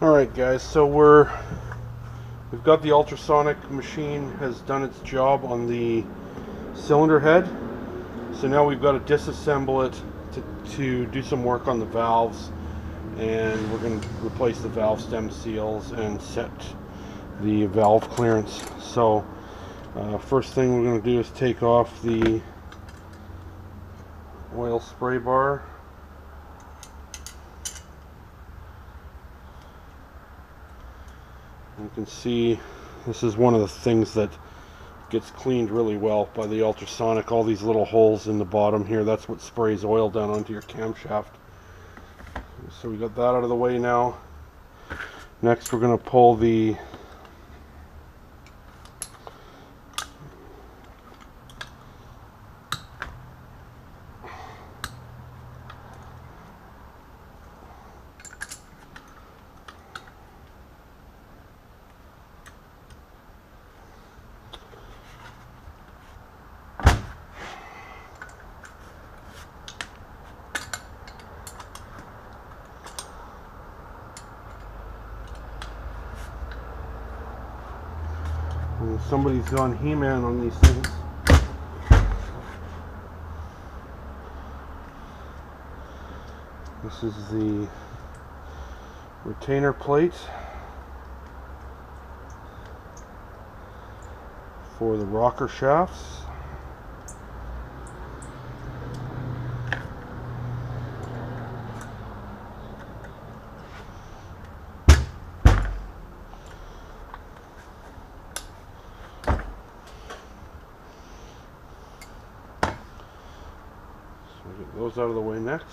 Alright guys, so we've got the ultrasonic machine has done its job on the cylinder head. So now we've got to disassemble it to do some work on the valves, and we're going to replace the valve stem seals and set the valve clearance. So first thing we're going to do is take off the oil spray bar. You can see this is one of the things that gets cleaned really well by the ultrasonic. All these little holes in the bottom here, that's what sprays oil down onto your camshaft. So we got that out of the way now. Next we're going to pull the somebody's gone He-Man on these things. This is the retainer plate for the rocker shafts. Get those out of the way next.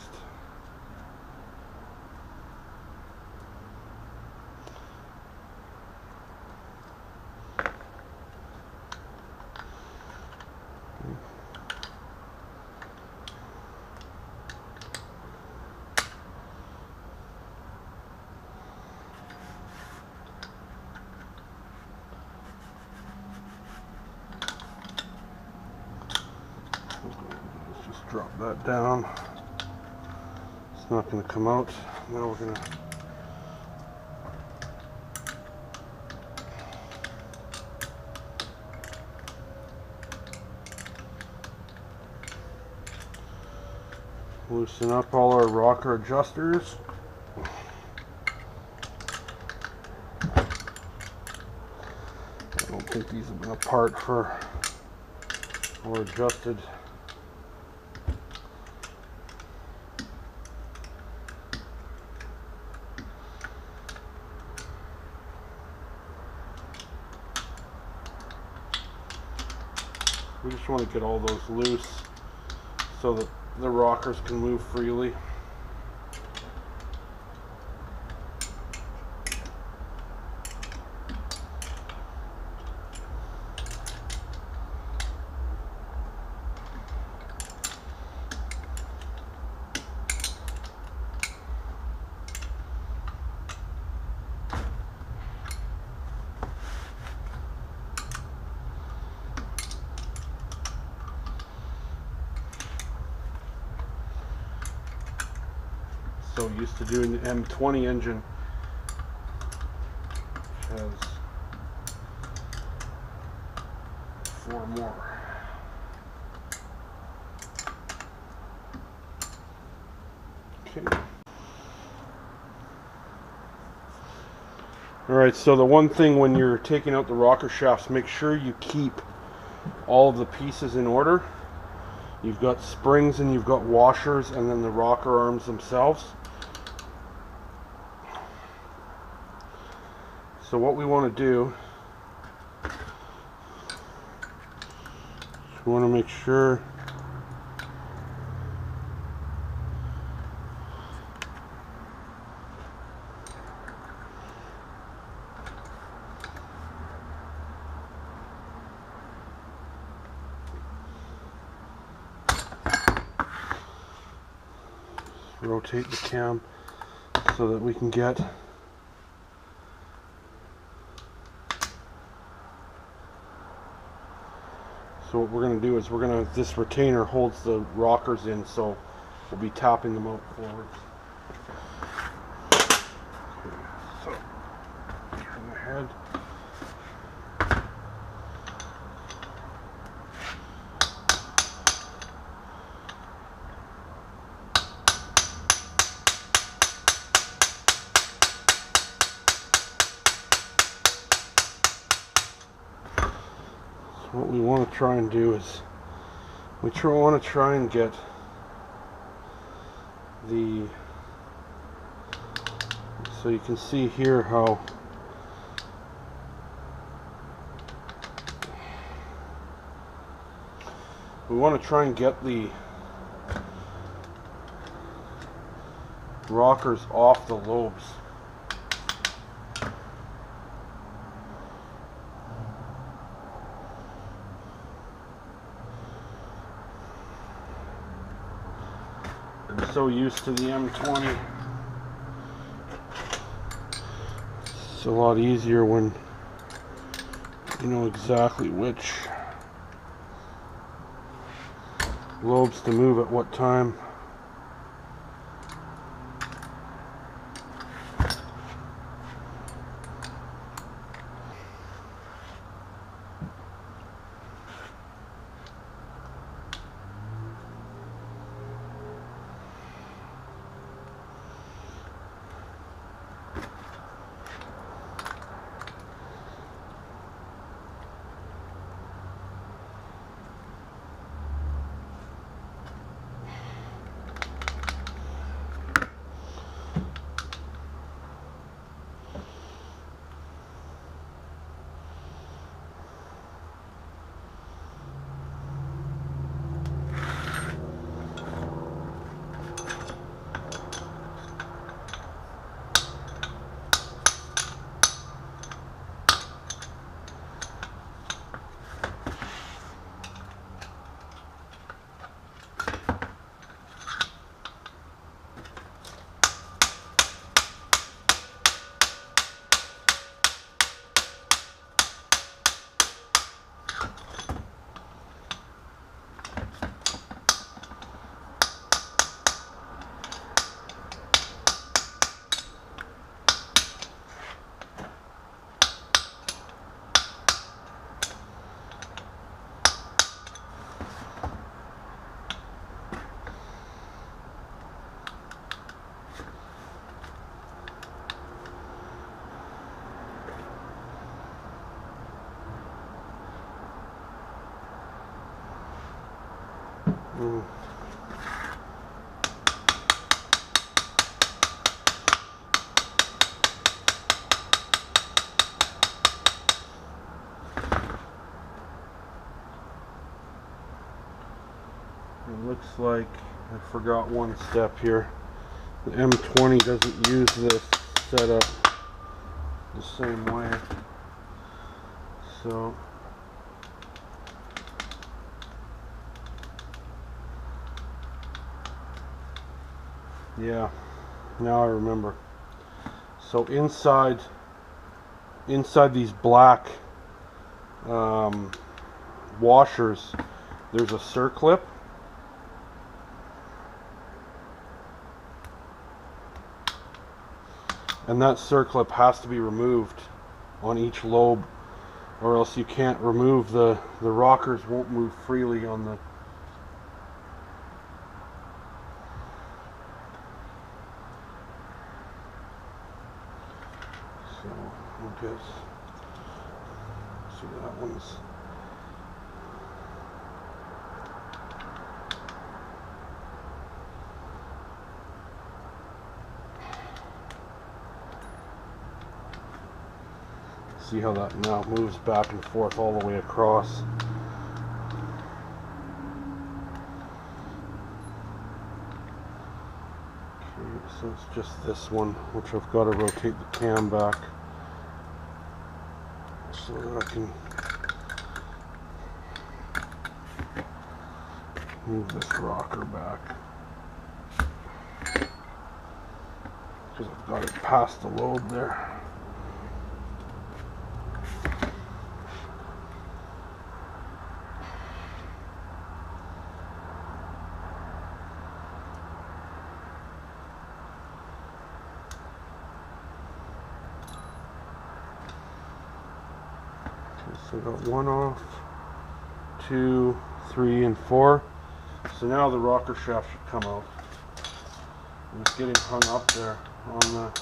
Drop that down. It's not going to come out. Now we're going to loosen up all our rocker adjusters. I don't think these have been apart for or adjusted. We just want to get all those loose so that the rockers can move freely. So used to doing the M20 engine, which has 4 more. Okay. Alright, so the one thing when you're taking out the rocker shafts, make sure you keep all of the pieces in order. You've got springs and you've got washers, and then the rocker arms themselves. So what we want to do is we want to make sure rotate the cam so that we can get So what we're going to do is this retainer holds the rockers in, so we'll be tapping them out forwards. Okay, so head. So what we want to try and do is we want to try and get the, so you can see here how we want to try and get the rockers off the lobes. I'm so used to the M20. It's a lot easier when you know exactly which lobes to move at what time. It looks like I forgot one step here. The M20 doesn't use this setup the same way. So yeah, now I remember. So inside these black washers, there's a circlip. And that circlip has to be removed on each lobe, or else you can't remove the rockers won't move freely on the so I guess see that one's see how that now moves back and forth all the way across. Okay, so it's just this one, which I've got to rotate the cam back so that I can move this rocker back, because I've got it past the lobe there. So I got 1 off, 2, 3, and 4. So now the rocker shaft should come out. And it's getting hung up there on the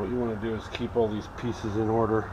what you want to do is keep all these pieces in order.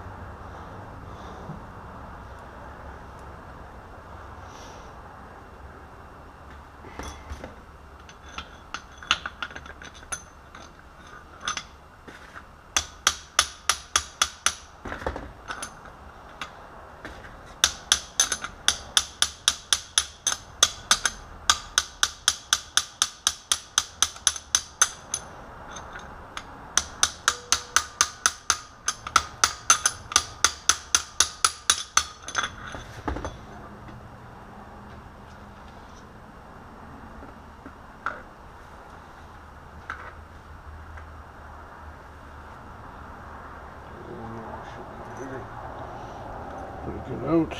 Get out. The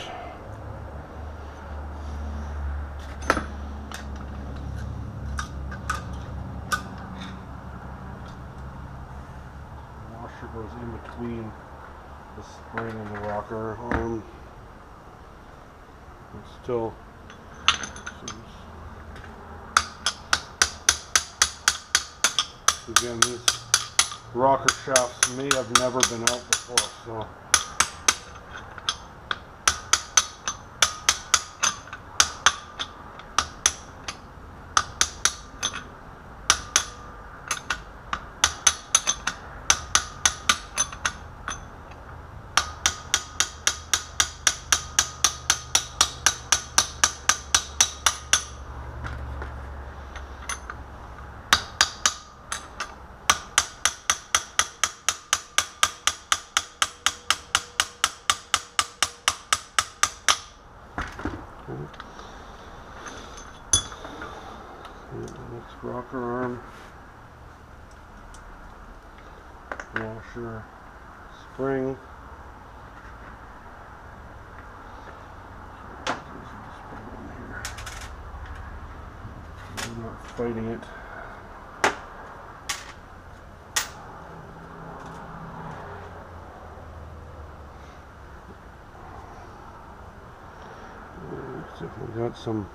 washer goes in between the spring and the rocker arm. It's still again, these rocker shafts may have never been out before, so next rocker arm, washer, spring. I'm not fighting it. Definitely got some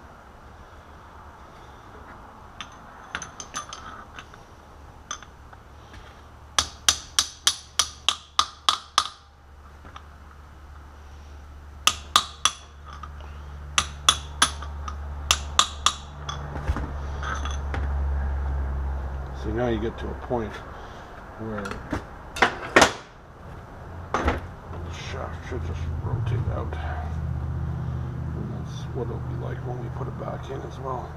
so now you get to a point where the shaft should just rotate out. And that's what it'll be like when we put it back in as well.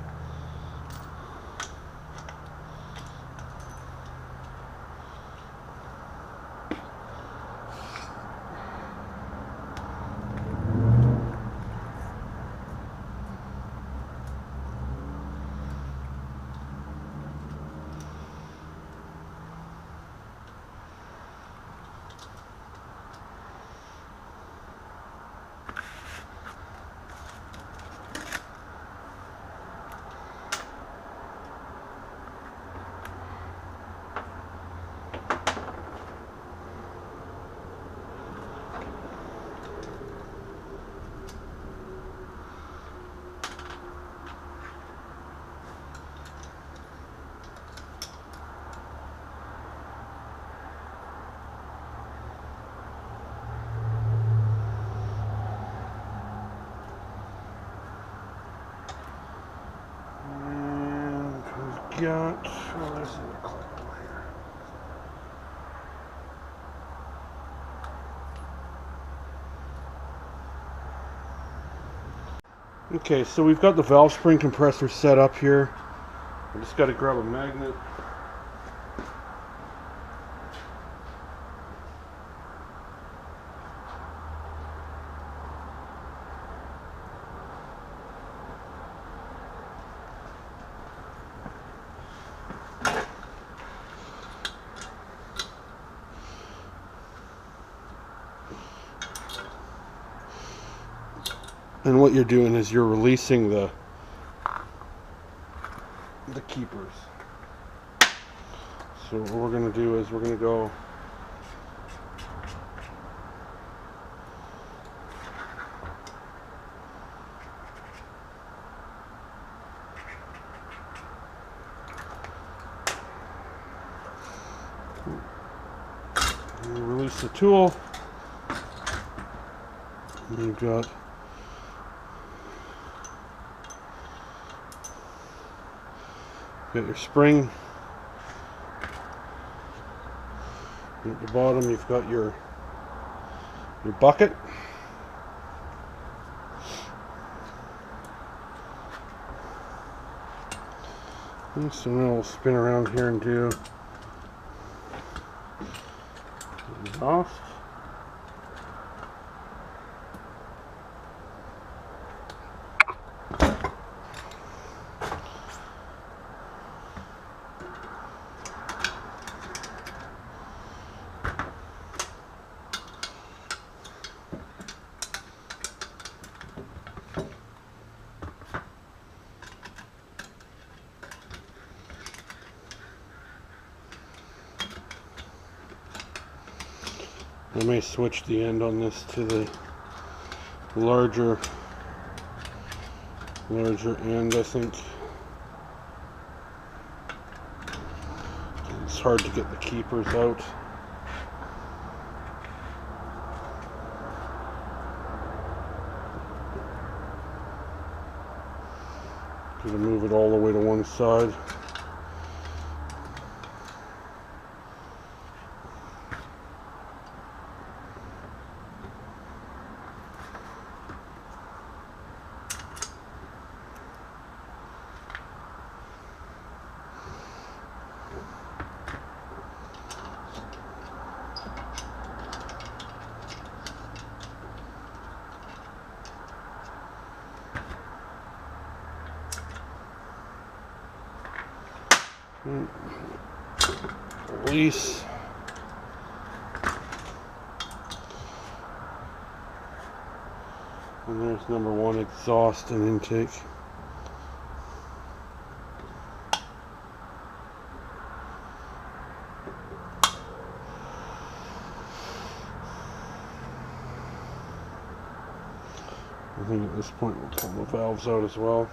Got, oh, there's a clip over here. Okay, so we've got the valve spring compressor set up here. I just got to grab a magnet. And what you're doing is you're releasing the keepers. So what we're going to do is we're going to go release the tool. And you've got your spring. And at the bottom you've got your bucket. And so now we'll spin around here and do the exhaust. I may switch the end on this to the larger end, I think. It's hard to get the keepers out. Gonna move it all the way to one side. Release. And there's number one, exhaust and intake. I think at this point we'll pull the valves out as well.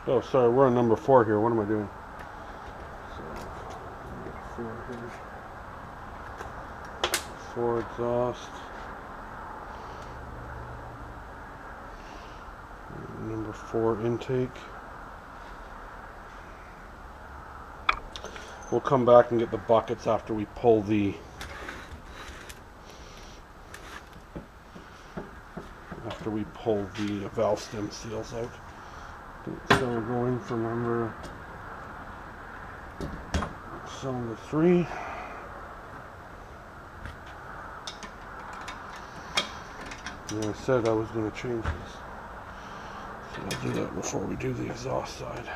Oh, sorry, we're on number 4 here. What am I doing? So, number 4 here. 4 exhaust. And number 4 intake. We'll come back and get the buckets after we pull the valve stem seals out. So we're going for number cylinder 3. And I said I was going to change this. So I'll do that before we do the exhaust side.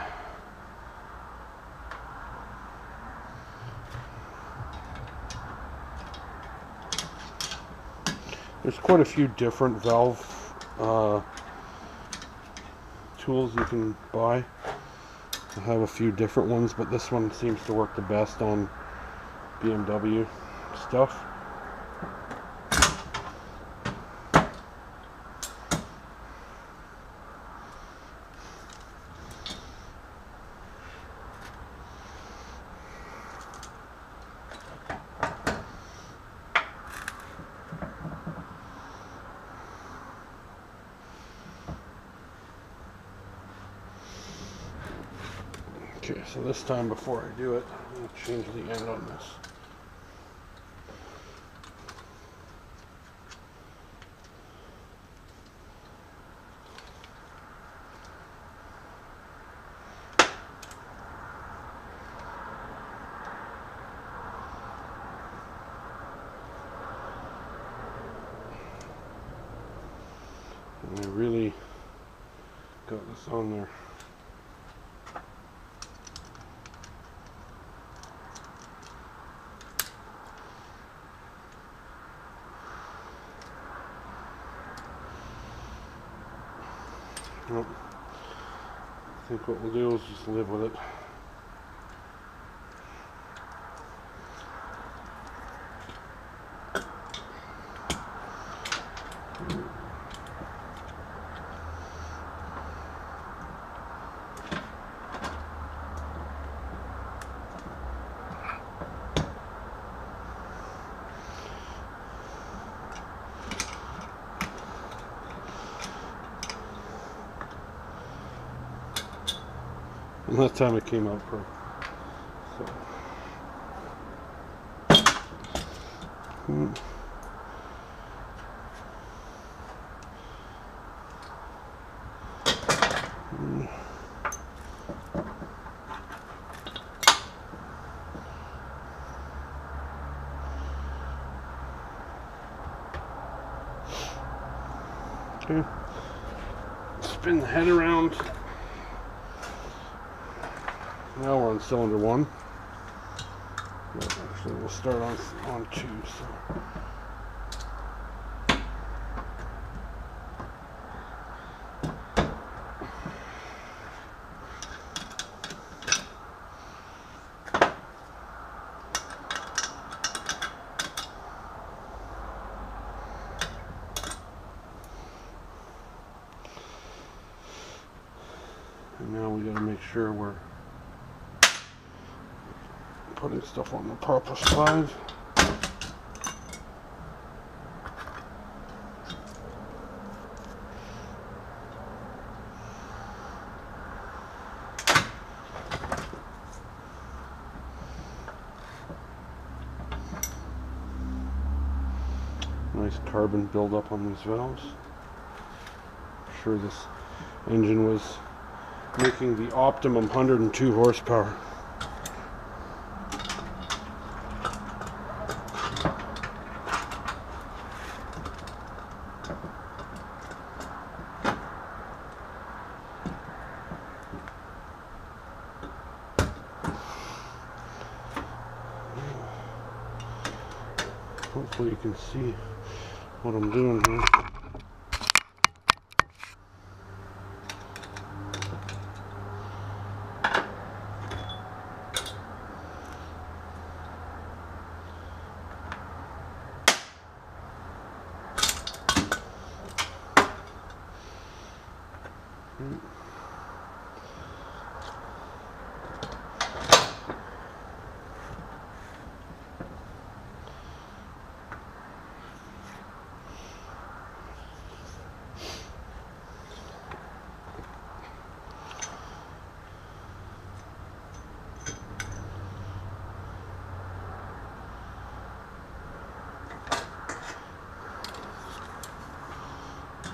There's quite a few different valve tools you can buy. I have a few different ones, but this one seems to work the best on BMW stuff. Okay, so this time before I do it, I'm going to change the end on this. I really got this on there. Well, I think what we'll do is just live with it. And that time it came out perfect. So. Okay. Spin the head around. Now we're on cylinder 1. Well, actually, we'll start on 2. So. And now we got to make sure we're putting stuff on the proper side. Nice carbon buildup on these valves. I'm sure this engine was making the optimum 102 horsepower. Hopefully you can see what I'm doing here.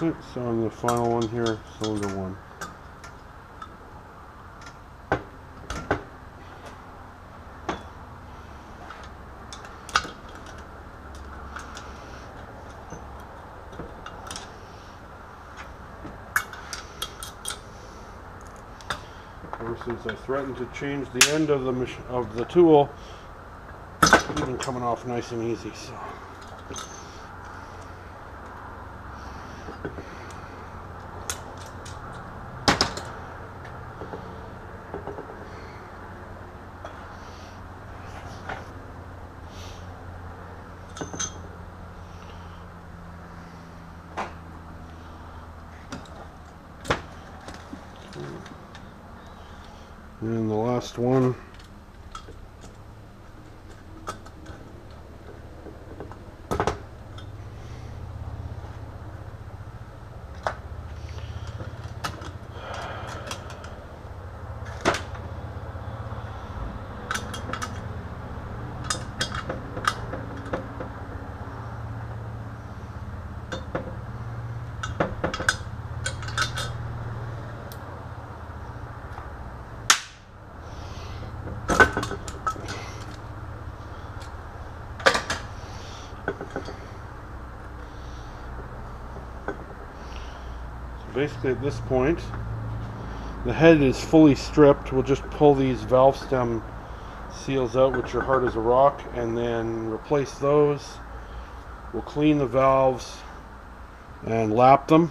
Okay, so on the final one here, cylinder 1. Ever since I threatened to change the end of the tool, it's been coming off nice and easy. So. And the last one. basically at this point, the head is fully stripped. We'll just pull these valve stem seals out, which are hard as a rock, and then replace those. We'll clean the valves and lap them,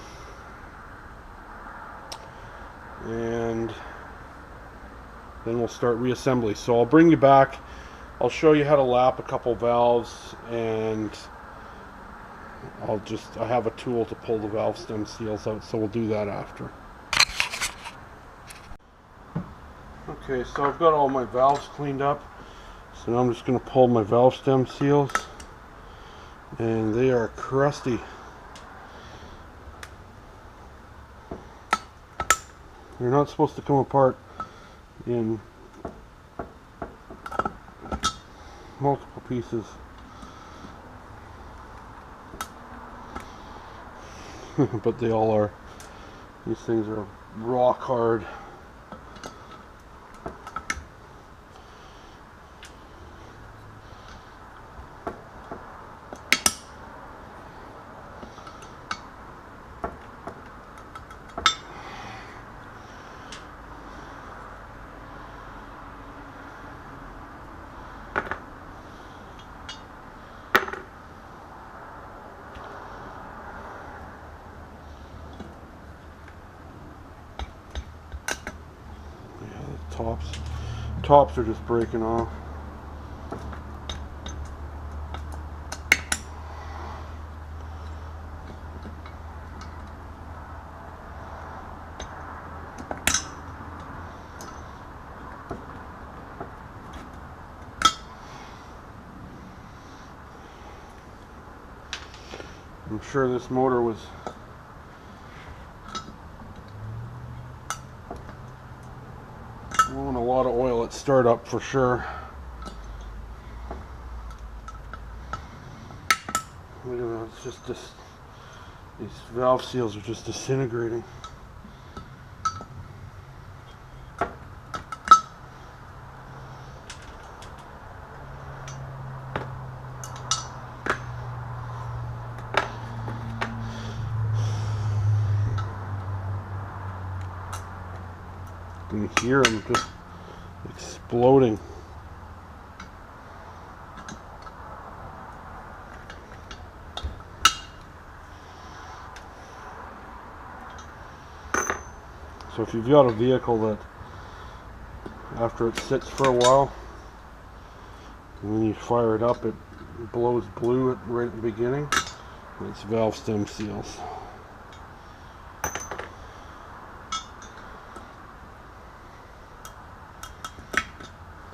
and then we'll start reassembly. So I'll bring you back. I'll show you how to lap a couple valves, and I have a tool to pull the valve stem seals out, so we'll do that after. Okay, so I've got all my valves cleaned up. So now I'm just going to pull my valve stem seals, and they are crusty. They're not supposed to come apart in multiple pieces. But they all are. These things are rock hard. Tops are just breaking off. I'm sure this motor was blowing a lot of oil at startup for sure. Look at that, it's just these valve seals are just disintegrating. You can hear them just exploding. So if you've got a vehicle that after it sits for a while and then you fire it up, it blows blue right at the beginning, it's valve stem seals.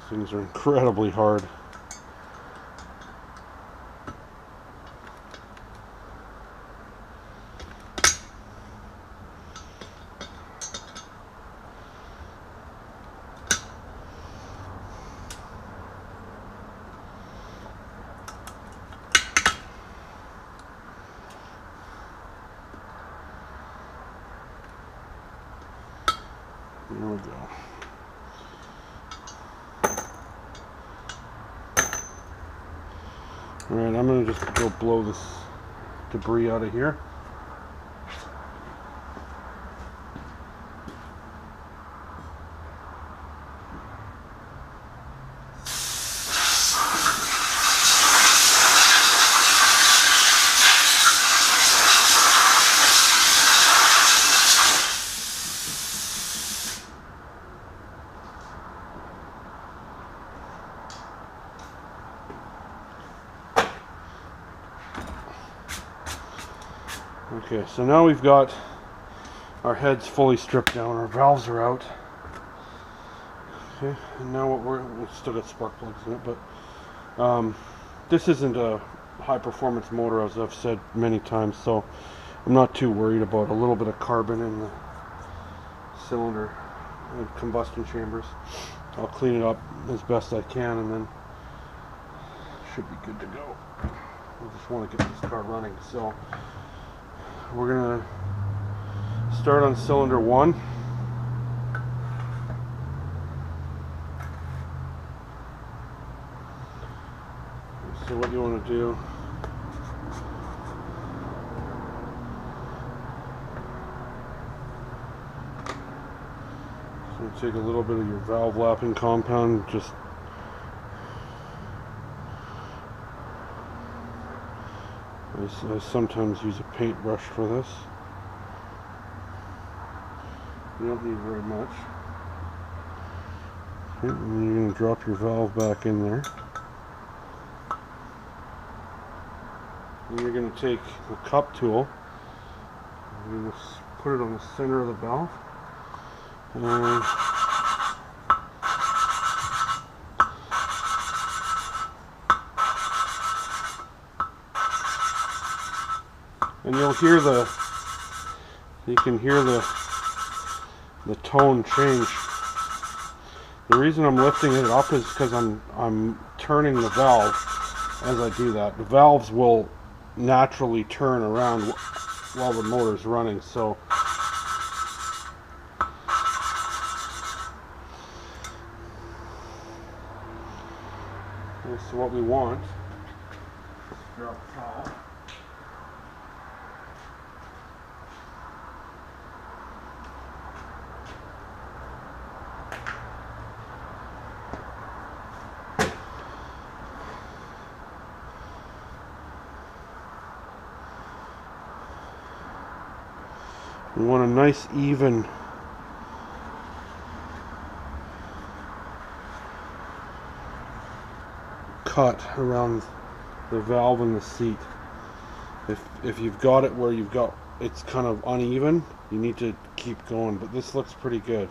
Things are incredibly hard. There we go. Alright, I'm going to just go blow this debris out of here. Okay, so now we've got our heads fully stripped down, our valves are out. Okay, and now we've still got spark plugs in it, but this isn't a high performance motor, as I've said many times, so I'm not too worried about a little bit of carbon in the cylinder and combustion chambers. I'll clean it up as best I can, and then should be good to go. I just want to get this car running, so we're gonna start on cylinder 1. So what you want to do, take a little bit of your valve lapping compound, just I sometimes use a paintbrush for this. You don't need very much. Okay, and then you're going to drop your valve back in there. And you're going to take the cup tool, and you're going to put it on the center of the valve. And you'll hear you can hear the tone change. The reason I'm lifting it up is because I'm turning the valve as I do that. The valves will naturally turn around while the motor's running, so this is what we want. Let's drop the valve. We want a nice even cut around the valve and the seat. If you've got it where it's kind of uneven, you need to keep going, but this looks pretty good.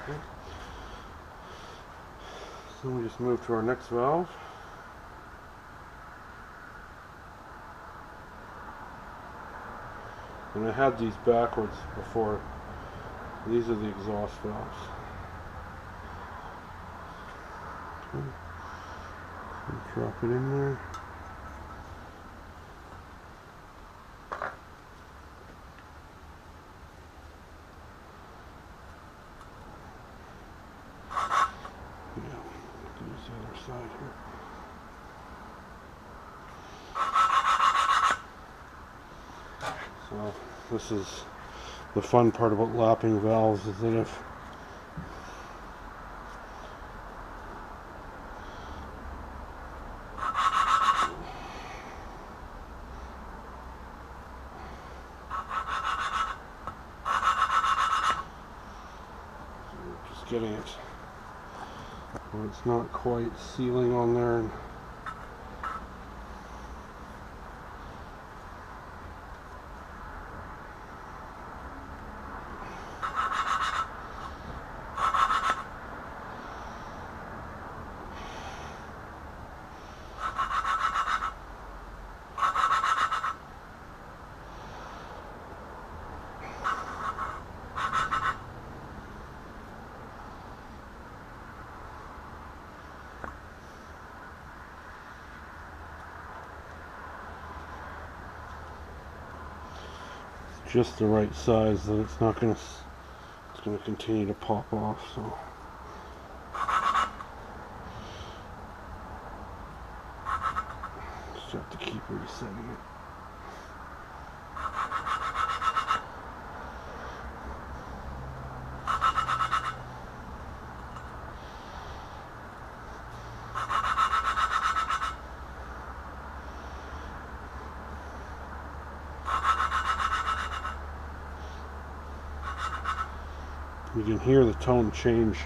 Okay. So we just move to our next valve. And I had these backwards before. These are the exhaust valves. Okay. So drop it in there. Use the other side here. So this is the fun part about lapping valves, is that if just getting it where it's not quite sealing on there. And just the right size that it's not going to, it's going to continue to pop off. So just have to keep resetting it. You can hear the tone change.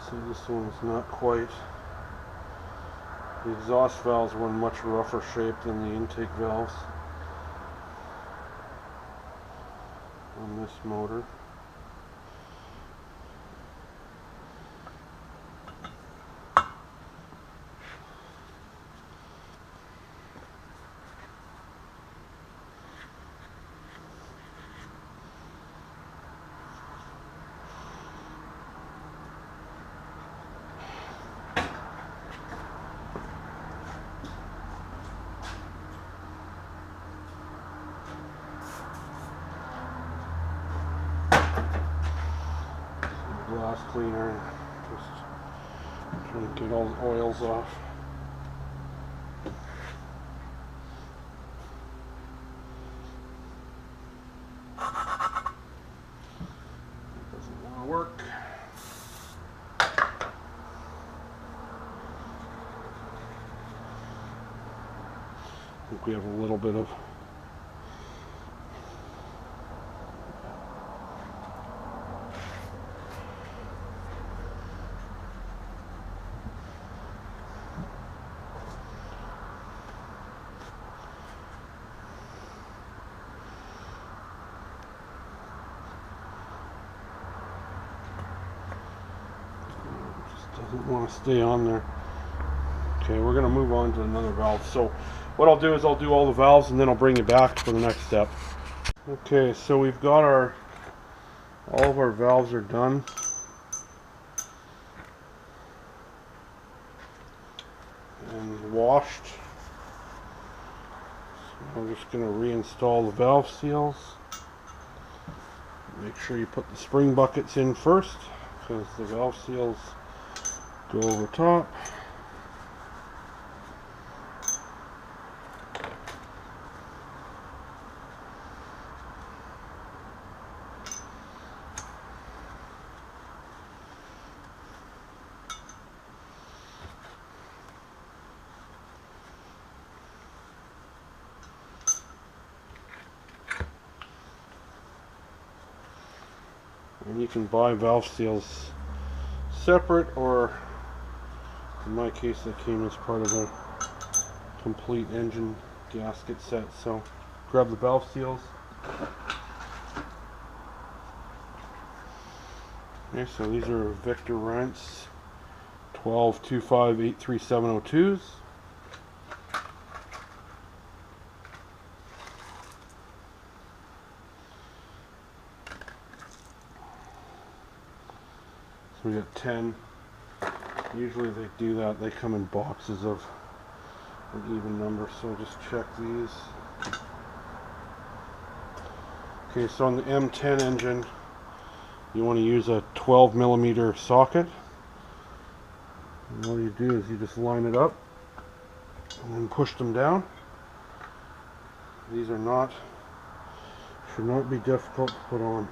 So this one's not quite. The exhaust valves were in much rougher shape than the intake valves on this motor. glass cleaner and just trying to get all the oils off. Doesn't want to work. I think we have a little bit of doesn't want to stay on there. Okay, we're going to move on to another valve. So what I'll do is I'll do all the valves and then I'll bring you back for the next step. Okay, so we've got all of our valves are done. And washed. So I'm just going to reinstall the valve seals. Make sure you put the spring buckets in first, because the valve seals go over top. And you can buy valve seals separate, or in my case they came as part of a complete engine gasket set. So grab the valve seals. Okay, so these are Victor Rentz 1225-83702s. We got 10. Usually they do that, they come in boxes of an even number, so just check these. Okay, so on the M10 engine you want to use a 12mm socket, and all you do is you just line it up and then push them down. These are should not be difficult to put on.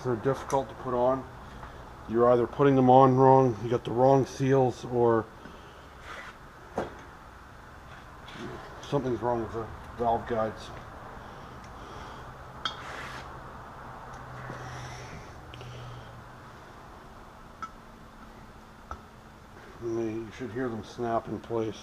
They're difficult to put on. You're either putting them on wrong, you got the wrong seals, or something's wrong with the valve guides. And you should hear them snap in place.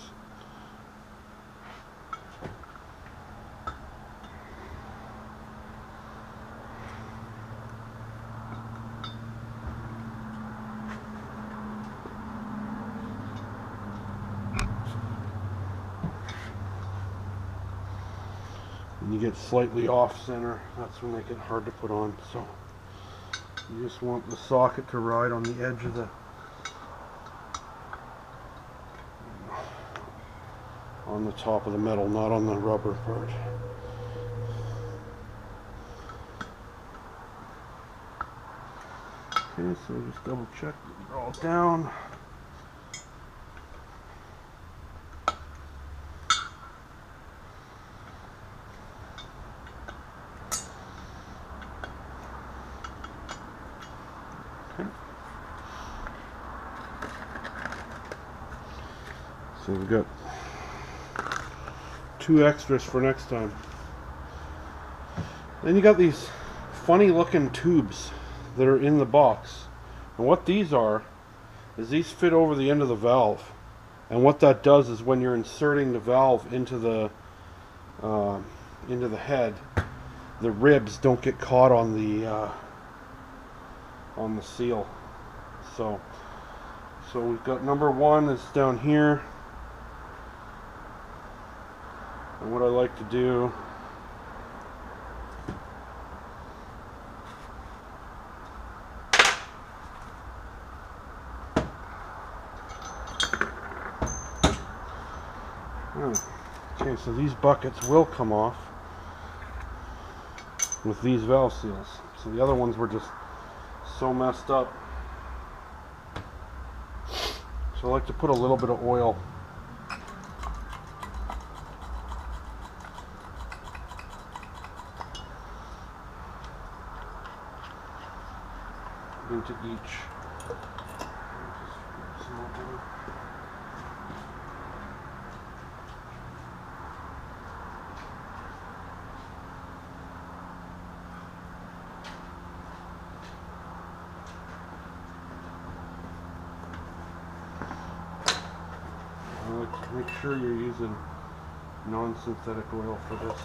When you get slightly off center, that's when they get hard to put on. So you just want the socket to ride on the edge of on the top of the metal, not on the rubber part. Okay, so just double check that they're all down. So we've got 2 extras for next time. Then you got these funny looking tubes that are in the box. And what these are is these fit over the end of the valve. And what that does is when you're inserting the valve into the head, the ribs don't get caught on the seal. So we've got number 1 is down here. And what I like to do okay, so these buckets will come off. with these valve seals. So the other ones were just so messed up. So I like to put a little bit of oil into each. I like to make sure you're using non-synthetic oil for this.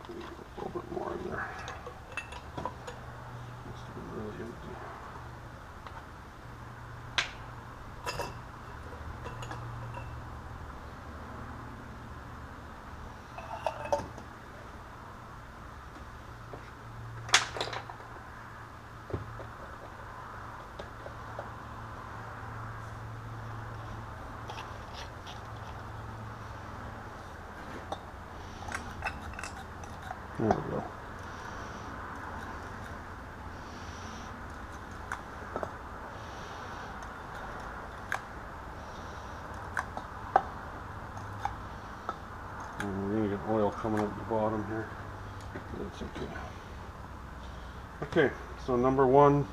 A little bit more in there. Must have been really empty. There we go. And we're going to get oil coming out the bottom here. That's okay. Okay, so number one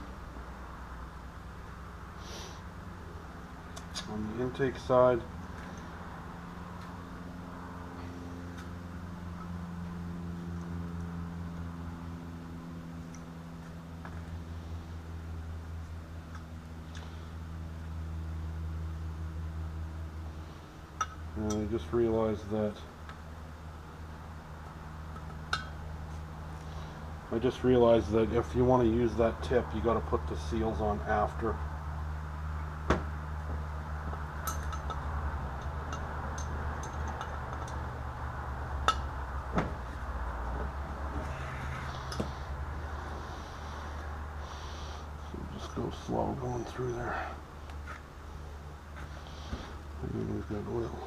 on the intake side. And I just realized that if you want to use that tip, you got to put the seals on after. So just go slow going through there. And then we've got oil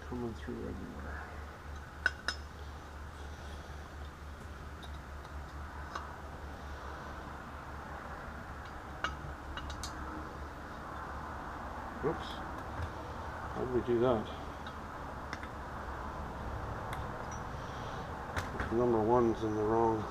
coming through everywhere. Oops. How did we do that? Number one's in the wrong.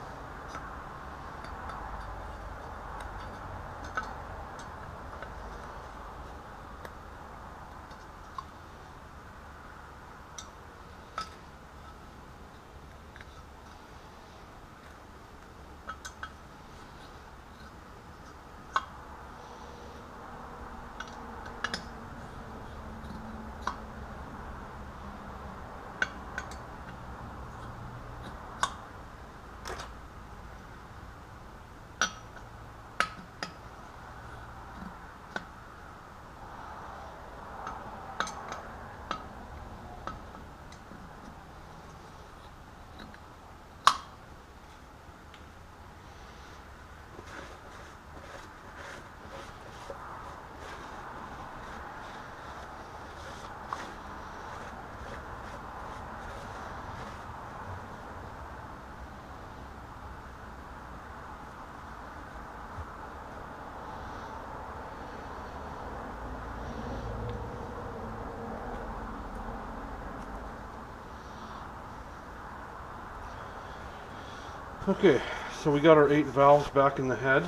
Okay, so we got our 8 valves back in the head.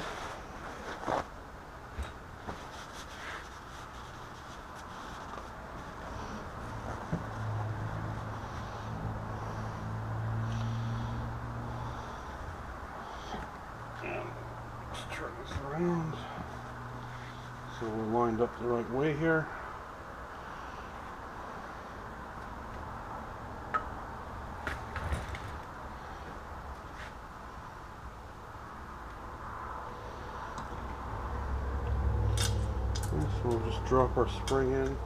And let's turn this around so we're lined up the right way here. So we'll just drop our spring in.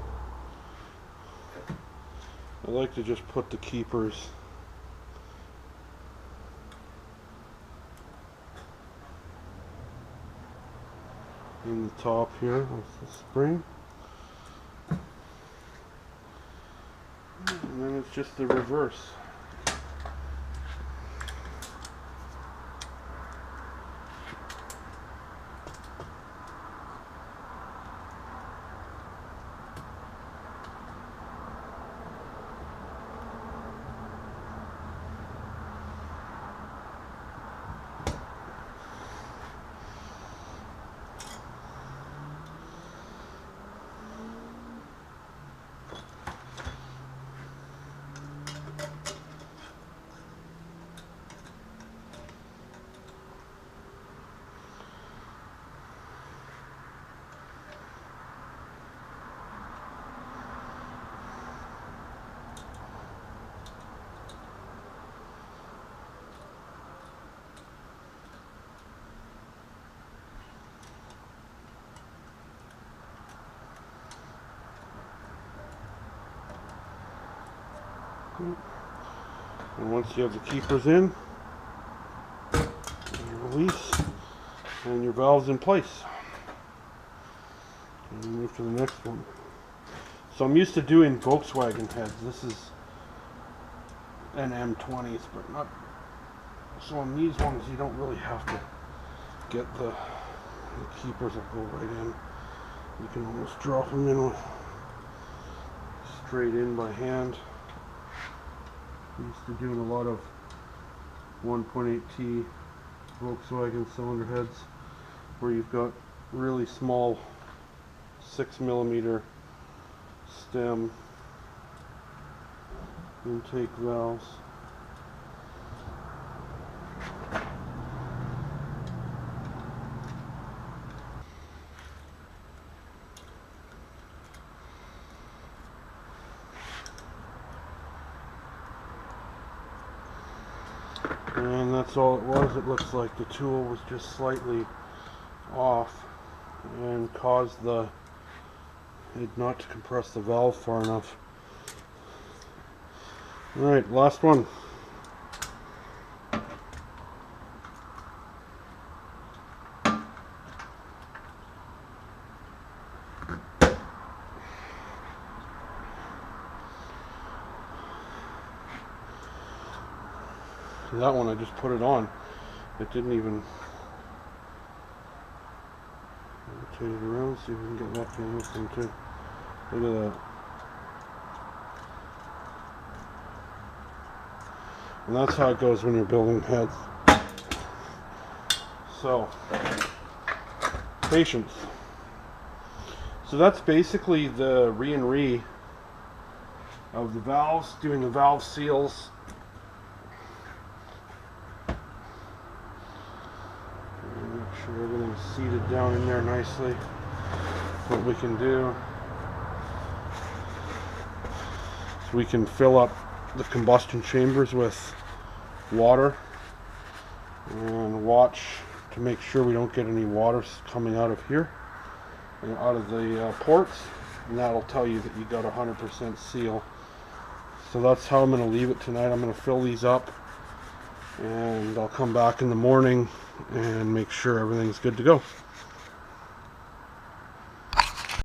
I like to just put the keepers in the top here. That's the spring. And then it's just the reverse. And once you have the keepers in, you release, and your valve's in place. And we move to the next one. So I'm used to doing Volkswagen heads. This is an M20s, but not. So on these ones, you don't really have to get the keepers that go right in. You can almost drop them in straight in by hand. Used to doing a lot of 1.8T Volkswagen cylinder heads where you've got really small 6mm stem intake valves. And that's all it was. It looks like the tool was just slightly off and caused it not to compress the valve far enough. Alright, last one. That one I just put it on. It didn't even rotate it around. See if we can get lucky on this one too. Look at that. And that's how it goes when you're building heads. So, patience. So that's basically the re of the valves, doing the valve seals. Make sure everything's seated down in there nicely. What we can do is we can fill up the combustion chambers with water and watch to make sure we don't get any water coming out of here and out of the ports, and that'll tell you that you got 100% seal. So that's how I'm going to leave it tonight. I'm going to fill these up and I'll come back in the morning and make sure everything's good to go.